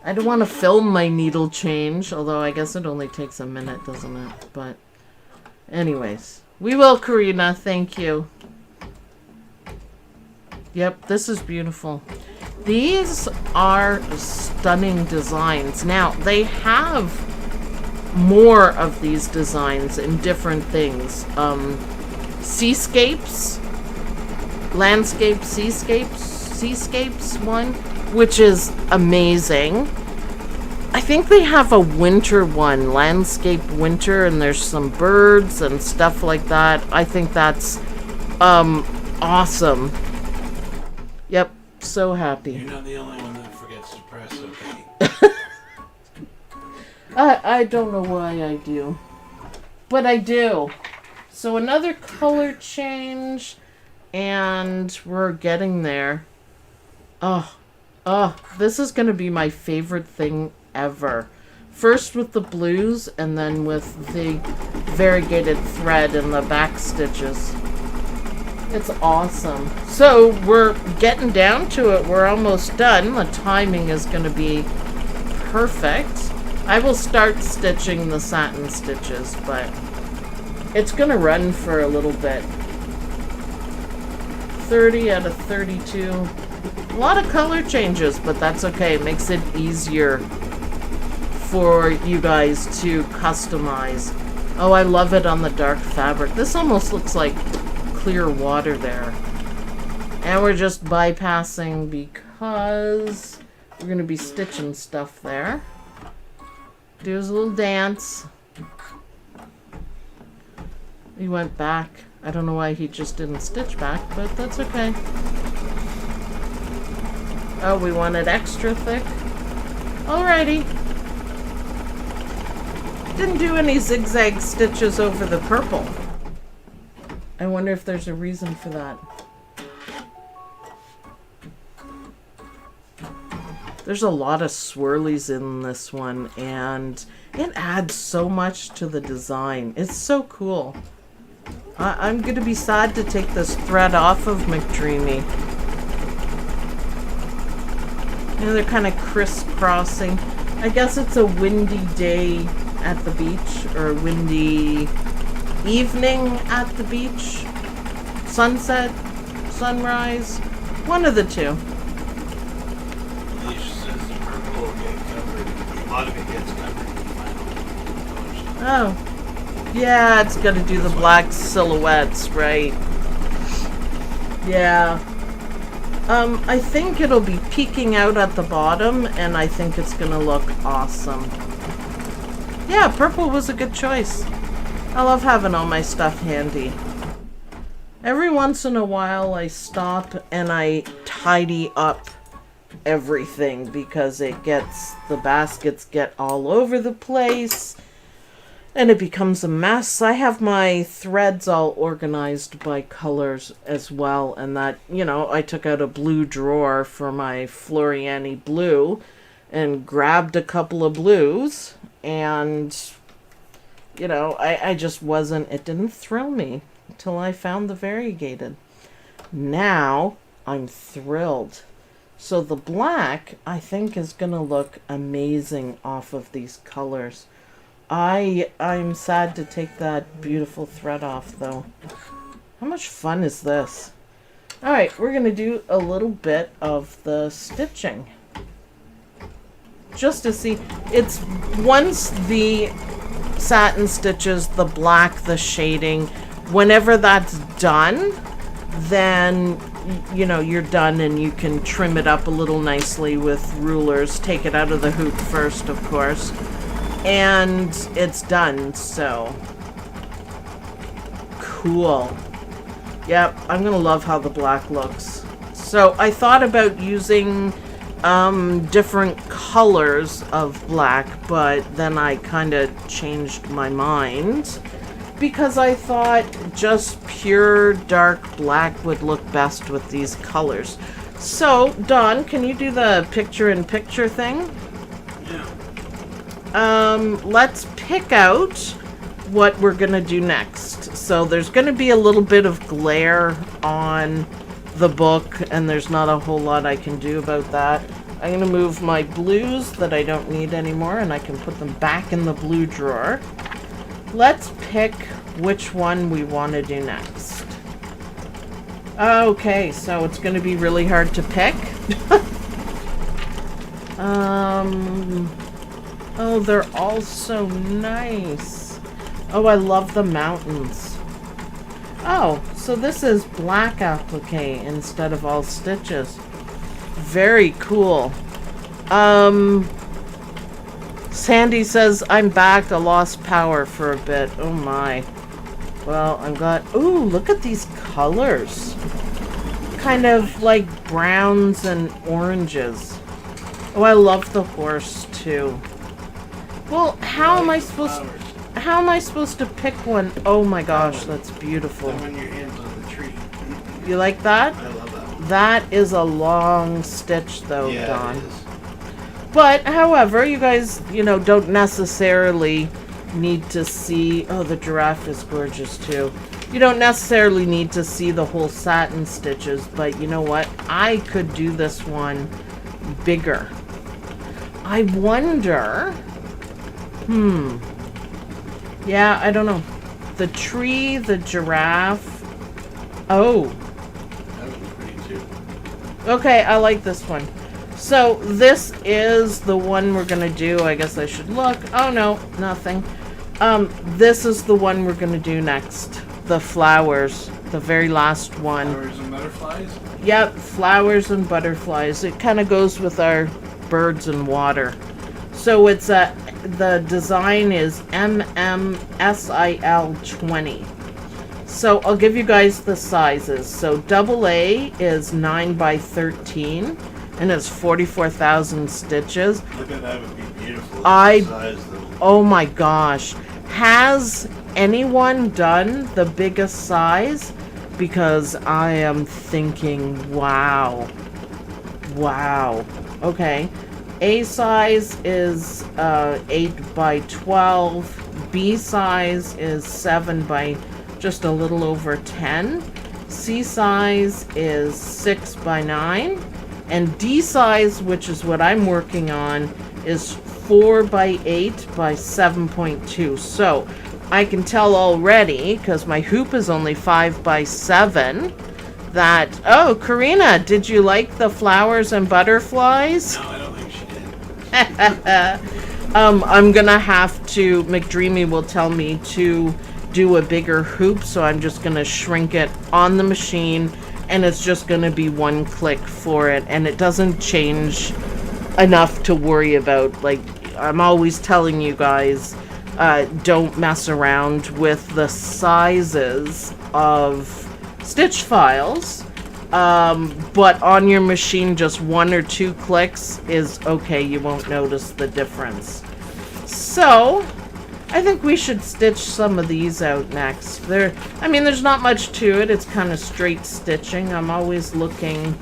I don't want to film my needle change, although I guess it only takes a minute, doesn't it? But anyways, we will, Karina. Thank you. Yep, this is beautiful. These are stunning designs. Now, they have more of these designs in different things. Seascapes, landscape seascapes one, which is amazing. I think they have a winter one, landscape winter, and there's some birds and stuff like that. I think that's awesome. Yep, so happy. You're not the only one that forgets to press OK. I don't know why I do, but I do. So another color change, and we're getting there. Oh, this is going to be my favorite thing ever. First with the blues, and then with the variegated thread and the back stitches. It's awesome. So we're getting down to it. We're almost done. The timing is going to be perfect. I will start stitching the satin stitches, but it's going to run for a little bit. 30 out of 32. A lot of color changes, but that's okay. It makes it easier for you guys to customize. Oh, I love it on the dark fabric. This almost looks like clear water there. And we're just bypassing because we're going to be stitching stuff there. Do his little dance. He went back. I don't know why he just didn't stitch back, but that's okay. Oh, we want it extra thick? Alrighty. Didn't do any zigzag stitches over the purple. I wonder if there's a reason for that. There's a lot of swirlies in this one, and it adds so much to the design. It's so cool. I'm going to be sad to take this thread off of McDreamy. You know, they're kind of crisscrossing. I guess it's a windy day at the beach, or a windy evening at the beach. Sunset, sunrise, one of the two. Alicia says the purple will get covered. A lot of it gets covered in the final colors. Oh. Yeah, it's got to do the black silhouettes, right? Yeah. I think it'll be peeking out at the bottom, and I think it's going to look awesome. Yeah, purple was a good choice. I love having all my stuff handy. Every once in a while, I stop and I tidy up everything because the baskets get all over the place. And it becomes a mess. I have my threads all organized by colors as well. And that, you know, I took out a blue drawer for my Floriani blue and grabbed a couple of blues. And, you know, I just wasn't, it didn't thrill me until I found the variegated. Now I'm thrilled. So the black, I think, is going to look amazing off of these colors. I'm sad to take that beautiful thread off, though. How much fun is this? Alright, we're going to do a little bit of the stitching. just to see. It's once the satin stitches, the black, the shading, whenever that's done, then you know you're done and you can trim it up a little nicely with rulers. Take it out of the hoop first, of course, and it's done. So cool. Yep, I'm gonna love how the black looks. So I thought about using different colors of black, but then I kind of changed my mind because I thought just pure dark black would look best with these colors. So, Dawn, can you do the picture-in-picture thing? Yeah. Let's pick out what we're gonna do next. So there's gonna be a little bit of glare on the book, and there's not a whole lot I can do about that. I'm gonna move my blues that I don't need anymore, and I can put them back in the blue drawer. Let's pick which one we want to do next. Okay, so it's gonna be really hard to pick. Oh, they're all so nice. Oh, I love the mountains. Oh, so this is black applique instead of all stitches. Very cool. Sandy says, I'm back. I lost power for a bit. Oh my. Well, I'm glad. Ooh, look at these colors. Kind of like browns and oranges. Oh, I love the horse too. Well, how am I supposed to pick one? Oh my gosh, that's beautiful. When your hands on the tree. You like that? I love that. That is a long stitch though, Yeah, Dawn. it is. But, however, you guys, you know, don't necessarily need to see... Oh, the giraffe is gorgeous, too. You don't necessarily need to see the whole satin stitches, but you know what? I could do this one bigger. I wonder... Yeah, I don't know. The tree, the giraffe... Oh. That was pretty too. Okay, I like this one. So this is the one we're gonna do. I guess I should look. Oh no, nothing. This is the one we're gonna do next. The flowers, the very last one. Flowers and butterflies? Yep, flowers and butterflies. It kind of goes with our birds and water. So it's the design is MMSIL 20. So I'll give you guys the sizes. So AA is 9 by 13. And it's 44,000 stitches. Look at that, would be beautiful. Size, though. Oh my gosh. Has anyone done the biggest size? Because I am thinking, wow. Wow. Okay. A size is 8 by 12. B size is 7 by just a little over 10. C size is 6 by 9. And D size, which is what I'm working on, is 4 by 8 by 7.2. So I can tell already, because my hoop is only 5 by 7, that... Oh, Karina, did you like the flowers and butterflies? No, I don't think she did. I'm gonna have to... McDreamy will tell me to do a bigger hoop, so I'm just gonna shrink it on the machine. And it's just going to be one click for it. And it doesn't change enough to worry about. Like, I'm always telling you guys, don't mess around with the sizes of stitch files. But on your machine, just 1 or 2 clicks is okay. You won't notice the difference. So... I think we should stitch some of these out next. There's not much to it. It's kind of straight stitching. I'm always looking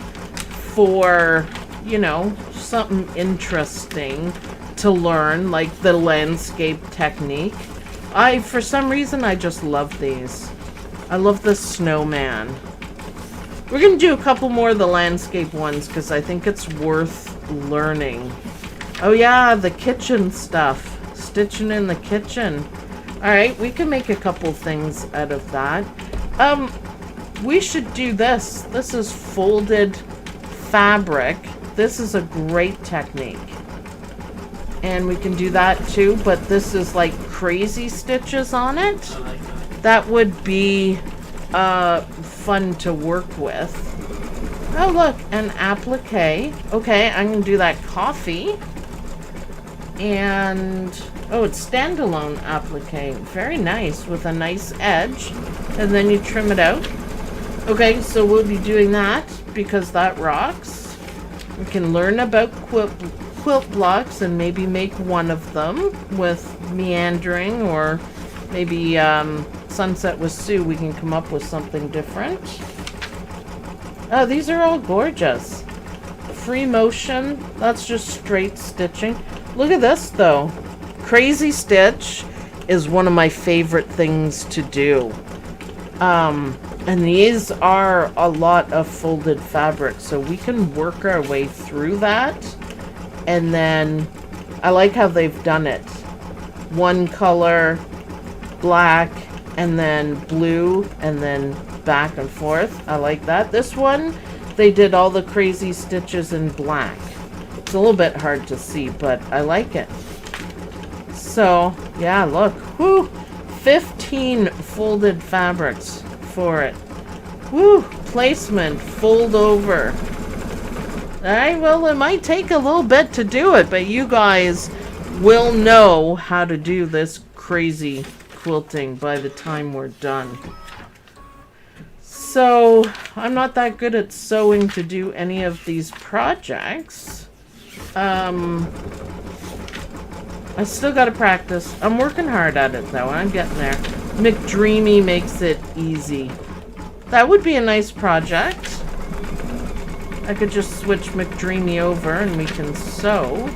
for, you know, something interesting to learn, like the landscape technique. For some reason, I just love these. I love the snowman. We're going to do a couple more of the landscape ones because I think it's worth learning. Oh yeah, the kitchen stuff. Stitching in the kitchen. Alright, we can make a couple things out of that. We should do this. This is folded fabric. This is a great technique. And we can do that too, but this is like crazy stitches on it. I like that. That would be fun to work with. Oh look, an applique. Okay, I'm gonna do that coffee. And oh, it's standalone applique. Very nice, with a nice edge. And then you trim it out. Okay, so we'll be doing that because that rocks. We can learn about quilt blocks and maybe make one of them with meandering, or maybe Sunset with Sue, we can come up with something different. Oh, these are all gorgeous. Free motion, that's just straight stitching. Look at this though. Crazy stitch is one of my favorite things to do. And these are a lot of folded fabric, so we can work our way through that. And then I like how they've done it. One color, black, and then blue, and then back and forth. I like that. This one, they did all the crazy stitches in black. It's a little bit hard to see, but I like it. So, yeah, look. Whoo! 15 folded fabrics for it. Woo! Placement, fold over. Alright, well, it might take a little bit to do it, but you guys will know how to do this crazy quilting by the time we're done. So, I'm not that good at sewing to do any of these projects. I still gotta practice. I'm working hard at it though, I'm getting there. McDreamy makes it easy. That would be a nice project. I could just switch McDreamy over and we can sew.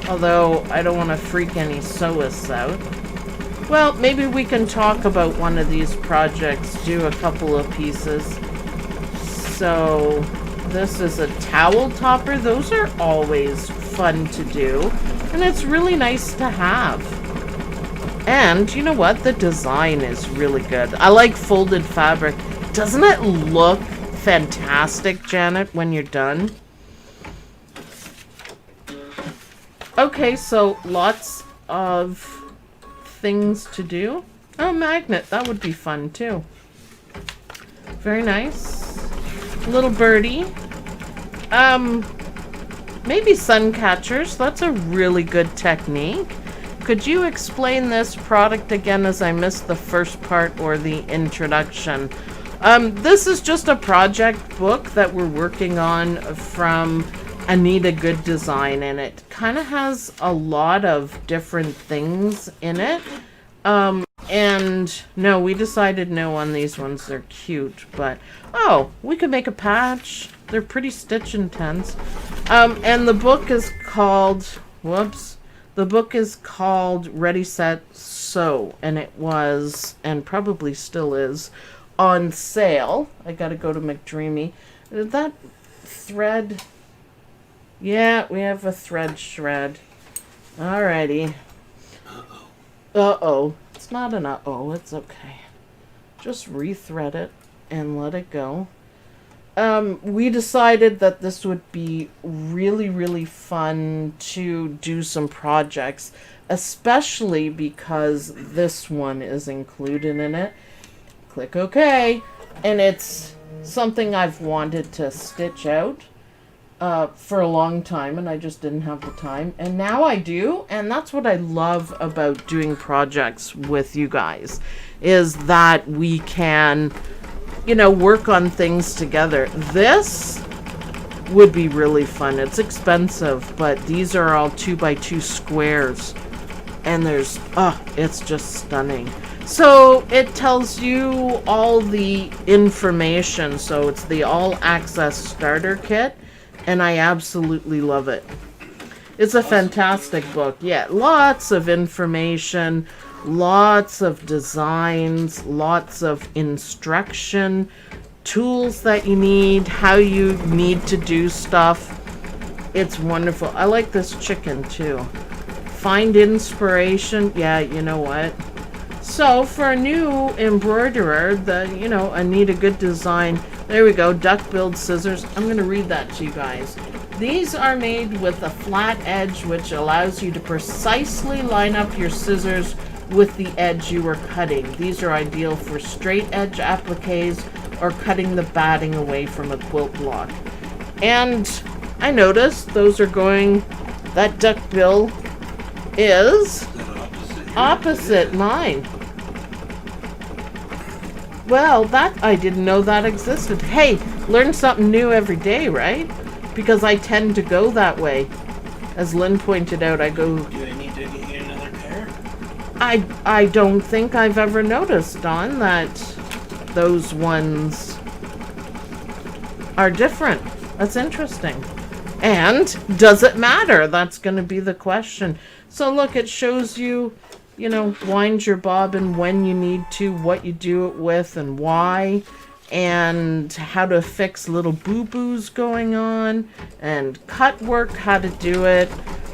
Although, I don't want to freak any sewists out. Well, maybe we can talk about one of these projects, do a couple of pieces. So, this is a towel topper. Those are always fun to do. And it's really nice to have. And, you know what? The design is really good. I like folded fabric. Doesn't it look fantastic, Janet, when you're done? Okay, so lots of things to do. Oh, magnet. That would be fun, too. Very nice. Little birdie. Maybe sun catchers. That's a really good technique. Could you explain this product again, as I missed the first part or the introduction? This is just a project book that we're working on from Anita Goodesign, and it kind of has a lot of different things in it. And no, we decided no on these ones. They're cute, but oh, we could make a patch. They're pretty stitch intense. And the book is called, whoops, the book is called Ready, Set, Sew, and it was, and probably still is, on sale. I gotta go to McDreamy. That thread, yeah, we have a thread shred. Alrighty. Uh-oh. Uh-oh. It's not an uh-oh, it's okay. Just rethread it and let it go. We decided that this would be really, really fun to do some projects, especially because this one is included in it. Click OK. And it's something I've wanted to stitch out for a long time, and I just didn't have the time. And now I do, and that's what I love about doing projects with you guys, is that we can, you know, work on things together. This would be really fun. It's expensive, but these are all 2x2 squares. And there's, it's just stunning. So it tells you all the information. So it's the all access starter kit. And I absolutely love it. It's a fantastic book. Yeah, lots of information, lots of designs, lots of instruction, tools that you need, how you need to do stuff. It's wonderful. I like this chicken too. Find inspiration. Yeah, you know what? So for a new embroiderer, Anita Goodesign, there we go, duck-billed scissors. I'm going to read that to you guys. These are made with a flat edge, which allows you to precisely line up your scissors with the edge you are cutting. These are ideal for straight edge appliques or cutting the batting away from a quilt block. And I noticed those are going, that duckbill is opposite mine. Well, that, I didn't know that existed. Hey, learn something new every day, right? Because I tend to go that way. As Lynn pointed out, I go... Do I need to get you another pair? I don't think I've ever noticed, Dawn, that those ones are different. That's interesting. And does it matter? That's going to be the question. So look, it shows you, you know, wind your bobbin when you need to, what you do it with and why, and how to fix little boo-boos going on, and cut work, how to do it.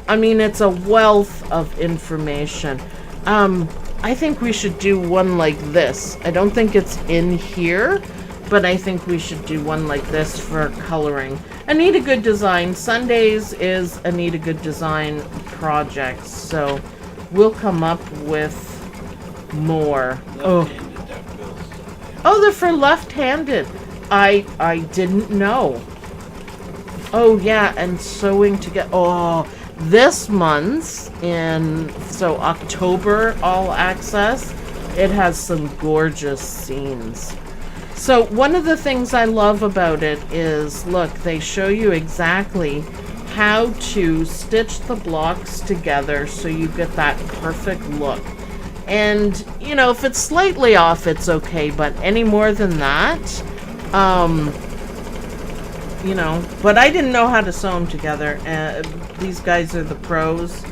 I mean, it's a wealth of information. I think we should do one like this. I don't think it's in here, but I think we should do one like this for coloring. Anita Goodesign. Sundays is Anita Goodesign projects, so we'll come up with more. Oh, they're for left-handed. I didn't know. Oh yeah, and sewing together. Oh, this month's so October All Access, it has some gorgeous scenes. So one of the things I love about it is, look, they show you exactly how to stitch the blocks together so you get that perfect look. And, you know, if it's slightly off, it's okay, but any more than that, you know, but I didn't know how to sew them together. These guys are the pros.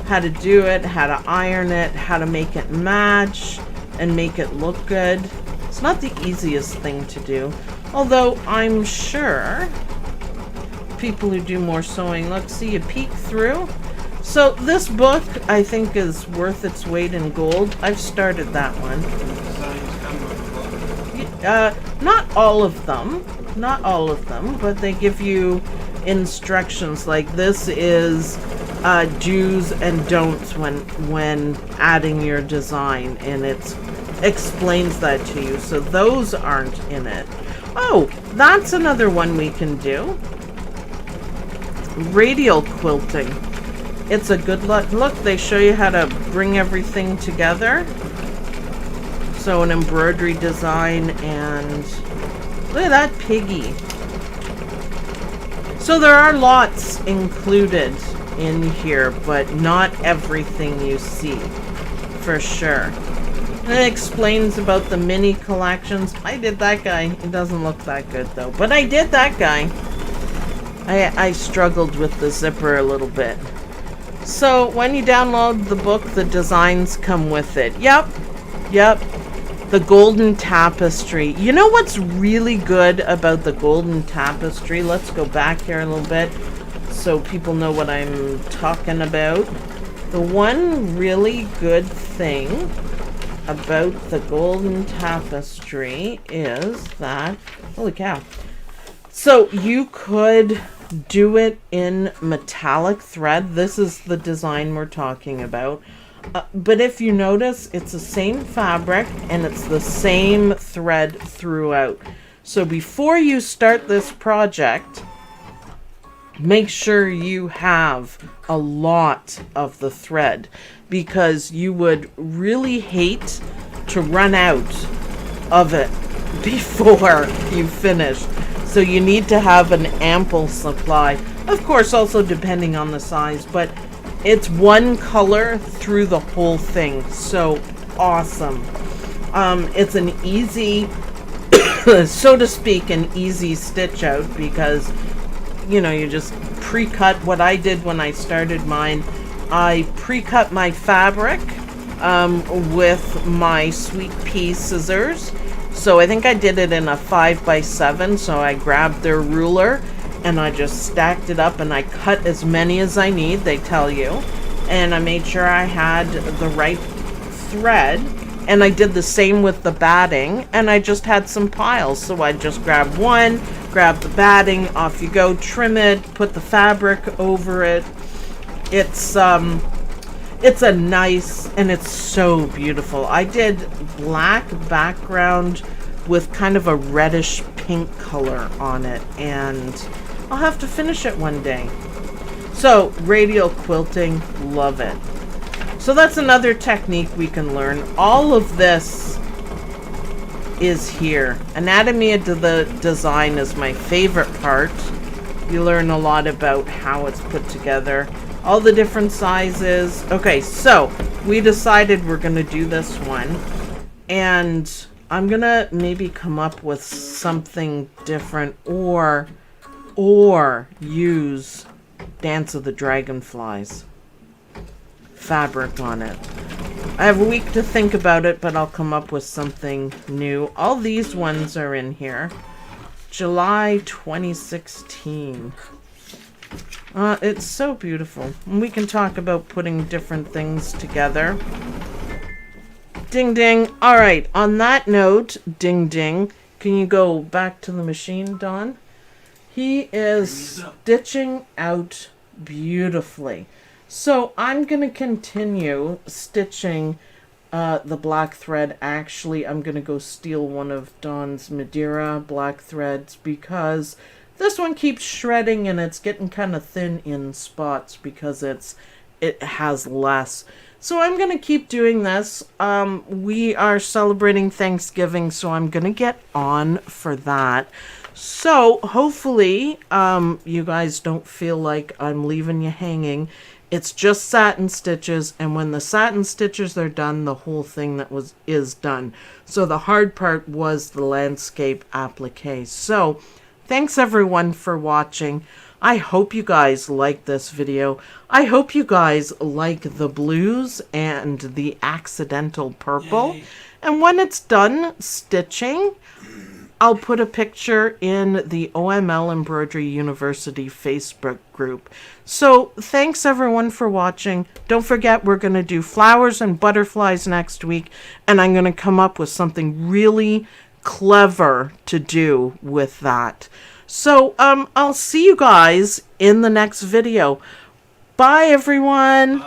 How to do it, how to iron it, how to make it match and make it look good. It's not the easiest thing to do, although I'm sure people who do more sewing, look, see, you peek through. So this book, I think, is worth its weight in gold. I've started that one. Not all of them. Not all of them, but they give you instructions. Like this is do's and don'ts when adding your design, and it explains that to you. So those aren't in it. Oh, that's another one we can do. Radial quilting. It's a good look. They show you how to bring everything together. So an embroidery design, and look at that piggy. So there are lots included in here, but not everything you see, for sure. And it explains about the mini collections. I did that guy. It doesn't look that good though, but I did that guy. I struggled with the zipper a little bit. So when you download the book, the designs come with it. Yep. The golden tapestry. You know what's really good about the golden tapestry? Let's go back here a little bit so people know what I'm talking about. The one really good thing about the golden tapestry is that, holy cow. So you could do it in metallic thread. This is the design we're talking about. But if you notice, it's the same fabric and it's the same thread throughout. So before you start this project, make sure you have a lot of the thread, because you would really hate to run out of it before you finish. So you need to have an ample supply. Of course, also depending on the size, but it's one color through the whole thing. So awesome. It's an easy, so to speak, an easy stitch out, because, you know, you just pre-cut. What I did when I started mine, I pre-cut my fabric with my Sweet Pea scissors. So I think I did it in a 5x7. So I grabbed their ruler and I just stacked it up and I cut as many as I need, they tell you. And I made sure I had the right thread. And I did the same with the batting, and I just had some piles. So I just grab one, grab the batting, off you go, trim it, put the fabric over it. It's a nice, and it's so beautiful. I did black background with kind of a reddish pink color on it, and I'll have to finish it one day. So, radial quilting, love it. So that's another technique we can learn. All of this is here. Anatomy of the design is my favorite part. You learn a lot about how it's put together. All the different sizes. Okay, so we decided we're going to do this one. And I'm going to maybe come up with something different or use Dance of the Dragonflies fabric on it. I have a week to think about it, but I'll come up with something new. All these ones are in here. July 2016. It's so beautiful. And we can talk about putting different things together. Ding ding. Alright, on that note, ding ding. Can you go back to the machine, Don? He is stitching out beautifully. So I'm going to continue stitching the black thread. Actually, I'm going to go steal one of Dawn's Madeira black threads because this one keeps shredding and it's getting kind of thin in spots because it has less. So I'm going to keep doing this. We are celebrating Thanksgiving, so I'm going to get on for that. So hopefully you guys don't feel like I'm leaving you hanging. It's just satin stitches, and when the satin stitches are done, the whole thing is done. So the hard part was the landscape applique. So thanks everyone for watching. I hope you guys like this video. I hope you guys like the blues and the accidental purple. Yay. And when it's done stitching, I'll put a picture in the OML Embroidery University Facebook group. So thanks everyone for watching. Don't forget we're going to do flowers and butterflies next week, and I'm going to come up with something really clever to do with that. So I'll see you guys in the next video. Bye everyone.